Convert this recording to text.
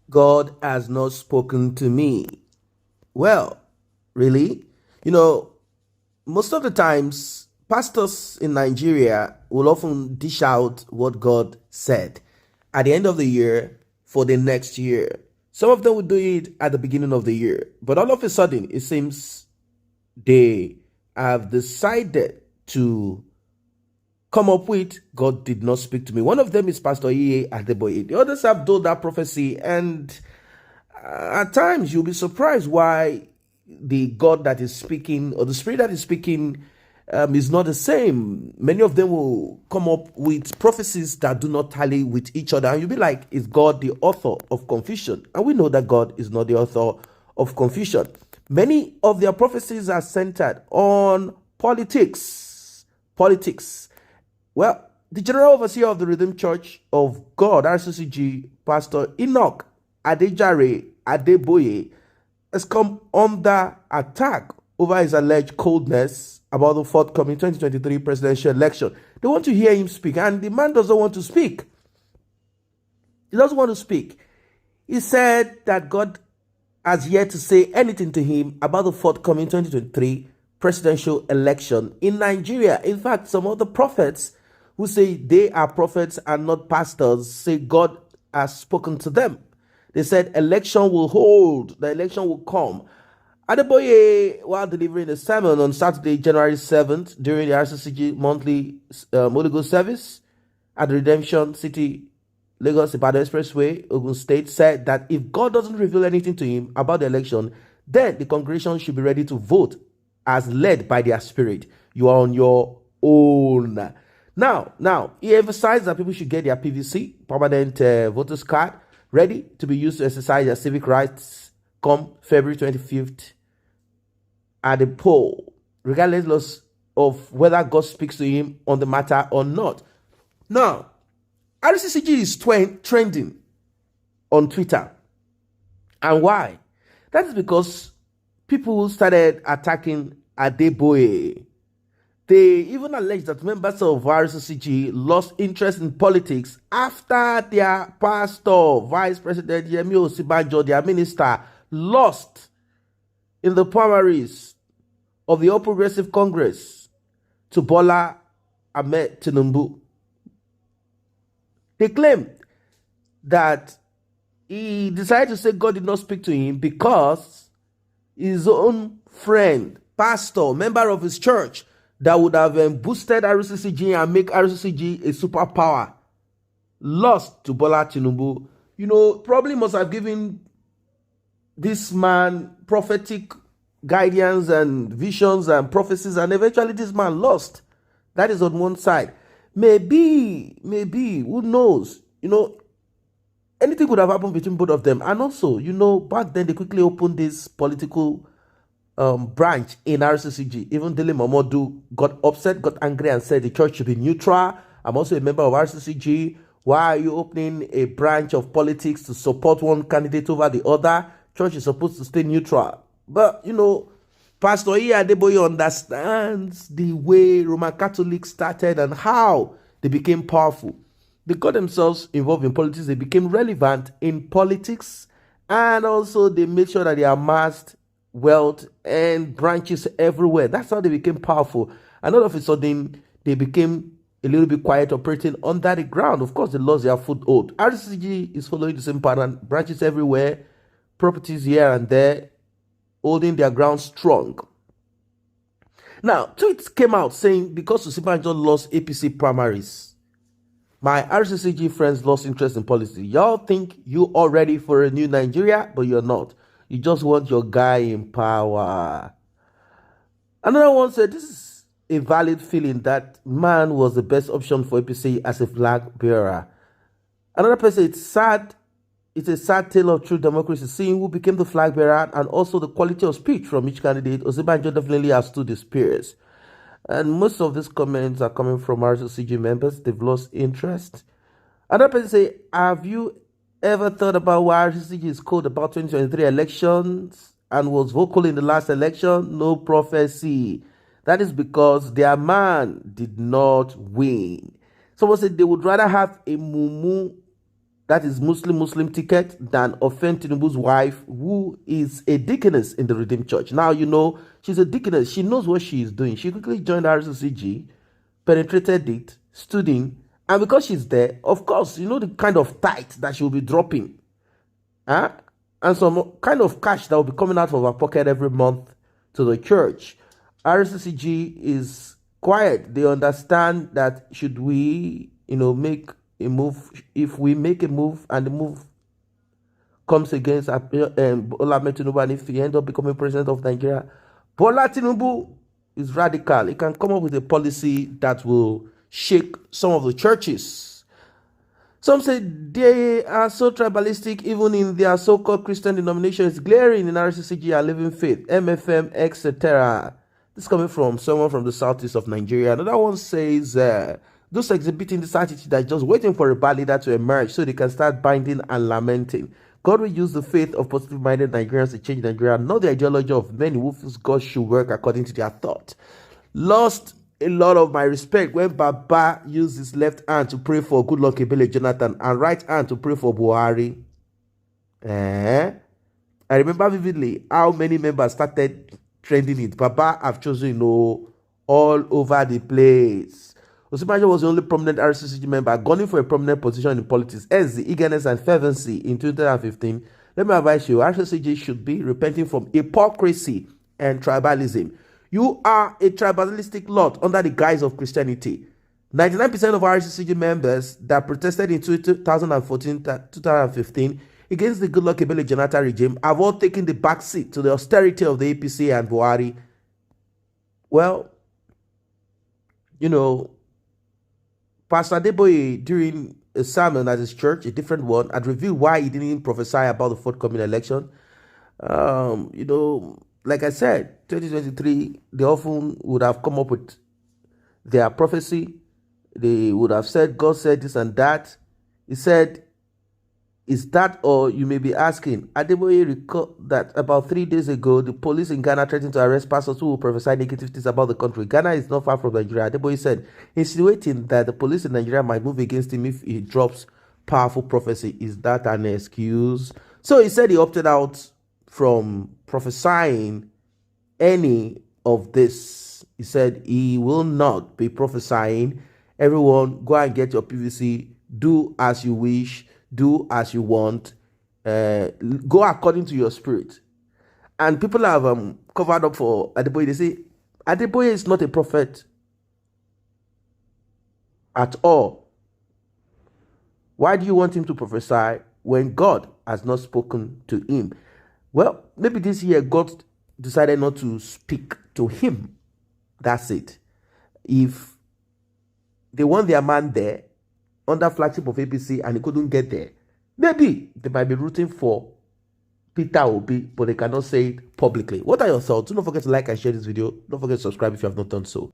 God has not spoken to me. Well, really? You know, most of the times, pastors in Nigeria will often dish out what God said at the end of the year for the next year. Some of them will do it at the beginning of the year, but all of a sudden, it seems they have decided to come up with God did not speak to me. One of them is Pastor Adeboye. The others have told that prophecy, and at times you'll be surprised why the God that is speaking or the spirit that is speaking is not the same. Many of them will come up with prophecies that do not tally with each other, and you'll be like, is God the author of confusion? And we know that God is not the author of confusion. Many of their prophecies are centered on politics. Politics. Well, the General Overseer of the Redeemed Church of God, RCCG, Pastor Enoch Adeboye, has come under attack over his alleged coldness about the forthcoming 2023 presidential election. They want to hear him speak, and the man doesn't want to speak. He doesn't want to speak. He said that God has yet to say anything to him about the forthcoming 2023 presidential election in Nigeria. In fact, some of the prophets who say they are prophets and not pastors say God has spoken to them. They said election will hold, the election will come. Adeboye, while delivering a sermon on Saturday, January 7th, during the RCCG monthly Holy Ghost service at the Redemption City, Lagos Ibadan Expressway, Ogun State, said that if God doesn't reveal anything to him about the election, then the congregation should be ready to vote as led by their spirit. You are on your own. Now, he emphasized that people should get their PVC, permanent voters card, ready to be used to exercise their civic rights come February 25th at the poll, regardless of whether God speaks to him on the matter or not. Now, RCCG is trending on Twitter. And why? That is because people started attacking Adeboye. They even alleged that members of RCCG lost interest in politics after their pastor, Vice President Osibanjo, their minister, lost in the primaries of the All Progressive Congress to Bola Ahmed Tinubu. They claimed that he decided to say God did not speak to him because his own friend, pastor, member of his church, that would have boosted RCCG and make RCCG a superpower, lost to Bola Tinubu. Probably must have given this man prophetic guidance and visions and prophecies, and eventually this man lost. That is on one side. Maybe, who knows? Anything could have happened between both of them. And also, back then they quickly opened this political branch in RCCG. Even Dele Momodu got upset, got angry, and said the church should be neutral. I'm also a member of RCCG. Why are you opening a branch of politics to support one candidate over the other? Church is supposed to stay neutral. But, Pastor Adeboye understands the way Roman Catholics started and how they became powerful. They got themselves involved in politics. They became relevant in politics. And also they made sure that they amassed wealth and branches everywhere. That's how they became powerful. And all of a sudden, they became a little bit quiet, operating under the ground. Of course, they lost their foothold. RCG is following the same pattern. Branches everywhere, properties here and there, holding their ground strong. Now, tweets came out saying, because Osibanjo lost APC primaries, my RCCG friends lost interest in politics. Y'all think you are ready for a new Nigeria, but you're not. You just want your guy in power. Another one said, this is a valid feeling that man was the best option for APC as a flag bearer. Another person, it's a sad tale of true democracy, seeing who became the flag bearer and also the quality of speech from each candidate. Osibanjo definitely has stood his peers. And most of these comments are coming from RCCG members. They've lost interest. Another person say, have you ever thought about why RCCG is cold about 2023 elections and was vocal in the last election? No prophecy. That is because their man did not win. Someone said they would rather have a mumu that is Muslim ticket, than offend Tinubu's wife, who is a deaconess in the Redeemed Church. Now, you know, she's a deaconess. She knows what she is doing. She quickly joined RCCG, penetrated it, stood in, and because she's there, of course, you know the kind of tithe that she will be dropping. Huh? And some kind of cash that will be coming out of her pocket every month to the church. RCCG is quiet. They understand that should we, make a move, if we make a move and the move comes against Bola Tinubu, and if he ends up becoming president of Nigeria, Bola Tinubu is radical. He can come up with a policy that will shake some of the churches. Some say they are so tribalistic, even in their so-called Christian denominations, glaring in RCCG and Living Faith, MFM, etc. This is coming from someone from the southeast of Nigeria. Another one says, those exhibiting this attitude are just waiting for a bad leader to emerge so they can start binding and lamenting. God will use the faith of positive-minded Nigerians to change Nigeria, not the ideology of many who feel God should work according to their thought. Lost a lot of my respect when Baba used his left hand to pray for Goodluck Ebele Jonathan and right hand to pray for Buhari. I remember vividly how many members started trending it. Baba have chosen, all over the place. Osibanjo was the only prominent RCCG member gunning for a prominent position in politics. Hence the eagerness and fervency in 2015. Let me advise you, RCCG should be repenting from hypocrisy and tribalism. You are a tribalistic lot under the guise of Christianity. 99% of RCCG members that protested in 2014-2015 against the Goodluck Ebele Jonathan regime have all taken the back seat to the austerity of the APC and Buhari. Well, Pastor Adeboye, during a sermon at his church, a different one, had revealed why he didn't prophesy about the forthcoming election. Like I said, 2023, they often would have come up with their prophecy. They would have said, God said this and that. He said, is that all? You may be asking. Adeboye recalled that about 3 days ago, the police in Ghana threatened to arrest pastors who will prophesy negative things about the country. Ghana is not far from Nigeria. Adeboye said, insinuating that the police in Nigeria might move against him if he drops powerful prophecy. Is that an excuse? So he said he opted out from prophesying any of this. He said he will not be prophesying. Everyone, go and get your PVC. Do as you wish. Do as you want. Go according to your spirit. And people have covered up for Adeboye. They say Adeboye is not a prophet at all. Why do you want him to prophesy when God has not spoken to him? Well, maybe this year God decided not to speak to him. That's it. If they want their man there under flagship of APC and he couldn't get there, maybe they might be rooting for Peter Obi, but they cannot say it publicly. What are your thoughts? Do not forget to like and share this video. Don't forget to subscribe if you have not done so.